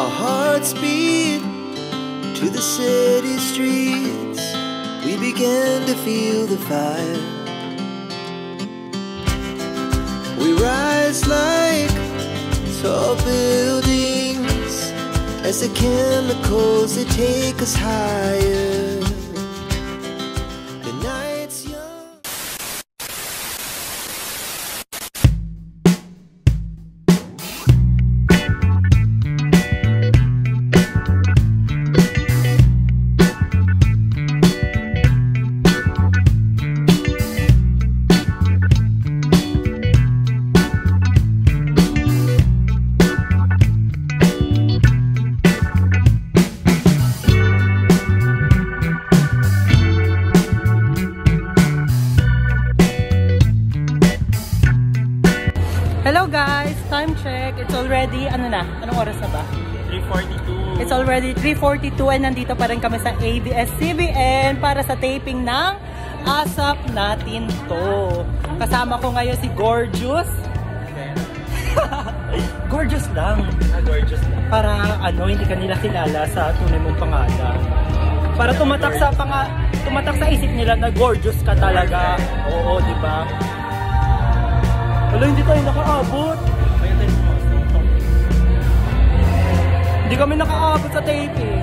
Our hearts beat to the city streets. We began to feel the fire. We rise like tall buildings as the chemicals they take us higher. The night's young. Hello guys! Time check. It's already, ano na? Anong oras na ba? 3:42. It's already 3:42 and nandito pa rin kami sa ABS-CBN para sa taping ng ASAP Natin To. Kasama ko ngayon si Gorgeous. Gorgeous lang. Gorgeous lang. Para ano, hindi ka nila kilala sa tunay mong pangalan. Para tumatak sa isip nila na gorgeous ka talaga. Oo, di ba? Wala, hindi tayo nakaabot. Hindi kami nakaabot sa taping.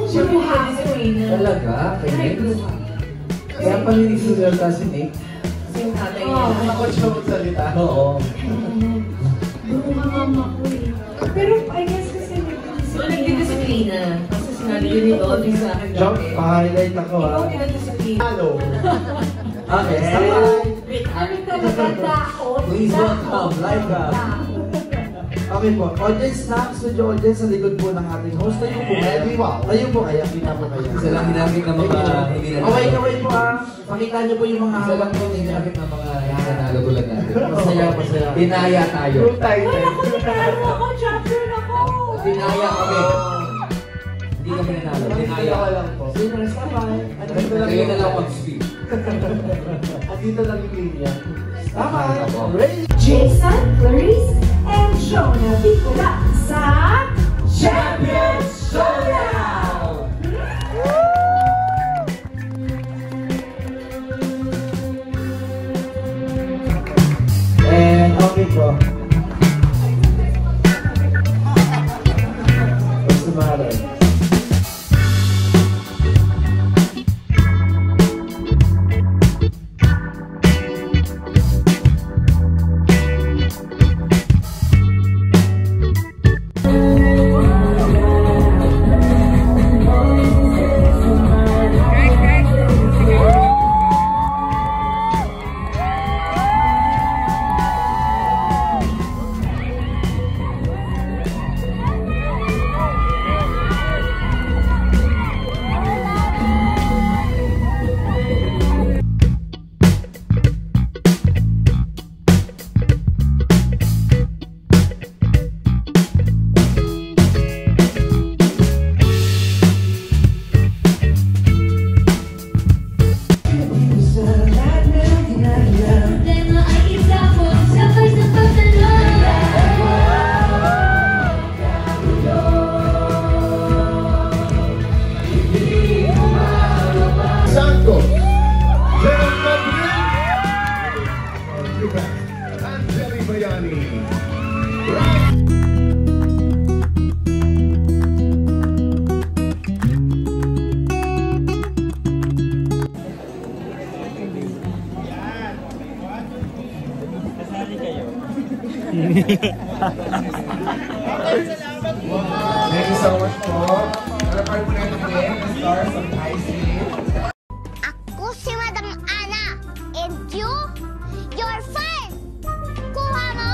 Siya po si Reyna. Talaga? Kay Nick? Kaya pala hindi sinulta si Nick? Kasi yung tatay niya. Takot siya magsalita. Oo. Buko ka mama ko eh. Pero I guess kasi nagdidisiplina. Kasi sinabi yun ni Dolly sa akin. Jump, pa-highlight ako ha. Ikaw pinag-disiplina. Hello. Okay. ano talaga daot? Please welcome, live ka. Okay po, audience na, studio audience sa likod po ng ating host. Tayo po kayo. Tayo po kayo, kita po kayo. Isa lang hinagit ng mga hindi na. Okay po ah. Pakita niyo po yung mga isa lang po hinagit ng mga nanalo lang natin. Masaya, masaya. Dinaya tayo. Ano ako, chapter na ko. Dinaya kami. Hindi kami nanalo. Dinaya ka lang po. Sinners ka ba? Kayo na lang mag-speak. At dito lang yung linya. Tama. Ready? Jason, Clarice, and Jonah Bicola sa Champion Showdown! And okay po. What's the matter? Thank you so much po. Nalapag po natin din the stars of IC. Ako si Madam Ana. And you? Your friend! Kuha mo?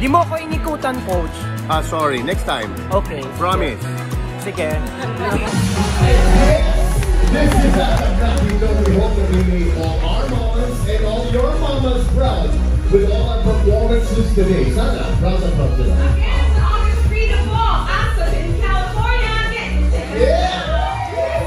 Di mo ako inikutan, coach. Sorry, next time. Okay. Promise. Sige. This is Asap Natin. We hope that we made all our mamas and all your mamas proud with all our performances today. Sana, proud na proud sila. Again, sa August Freedom Ball, ASAP in California. Yeah!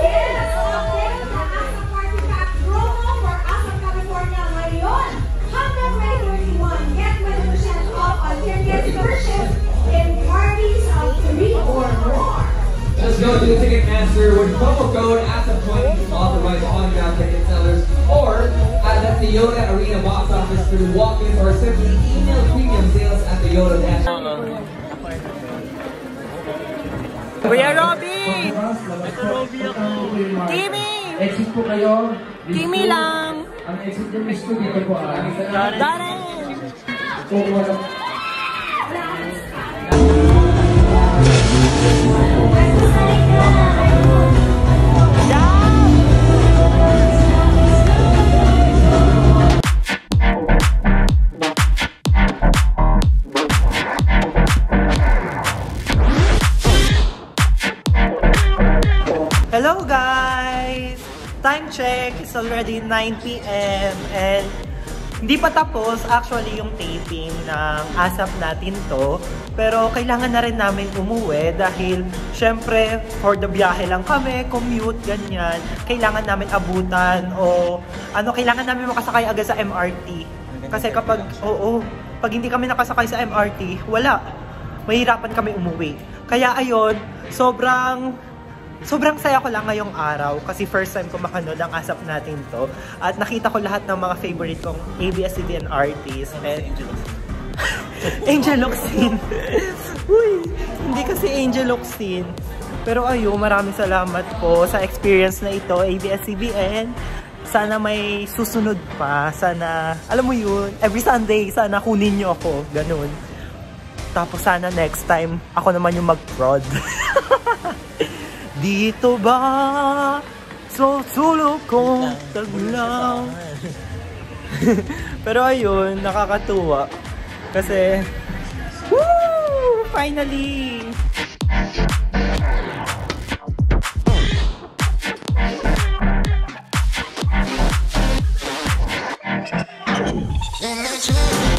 Yes! Again, the ASAP Party Pack promo for ASAP California ngayon. Hanggang May 31, get 20% off on tickets purchased in parties of 3 or more. Let's go to the Ticketmaster with promo code ASAP20 authorized on-ground ticket sellers or at the Toyota Arena box office through walk-in or simply email premium sales at Toyota Dash. Kuya Robby! Timmy! Exit po kayo. Timmy lang! Ang exit niyo is dito po. Darren! Kung wala. Hello guys! Time check, it's already 9 PM and hindi pa tapos actually yung taping ng ASAP natin to. Pero kailangan na rin namin umuwi dahil syempre for the biyahe lang kami, commute, ganyan. Kailangan namin abutan o kailangan namin makasakay agad sa MRT. Kasi kapag hindi kami nakasakay sa MRT, wala. Mahirapan kami umuwi. Kaya ayun, sobrang saya ko lang ngayong araw kasi first time ko makanood ang ASAP natin to. At nakita ko lahat ng mga favorite kong ABS-CBN artists. And Angel Locsin. Uy, hindi kasi Angel Locsin. Pero ayun, maraming salamat po sa experience na ito, ABS-CBN. Sana may susunod pa. Sana, alam mo yun, every Sunday, sana kunin nyo ako. Ganun. Tapos sana next time, ako naman yung mag-prod. Dito ba sa sulok kong taglang? Pero ayun, nakakatuwa. Kasi, woo! Finally! Let's go.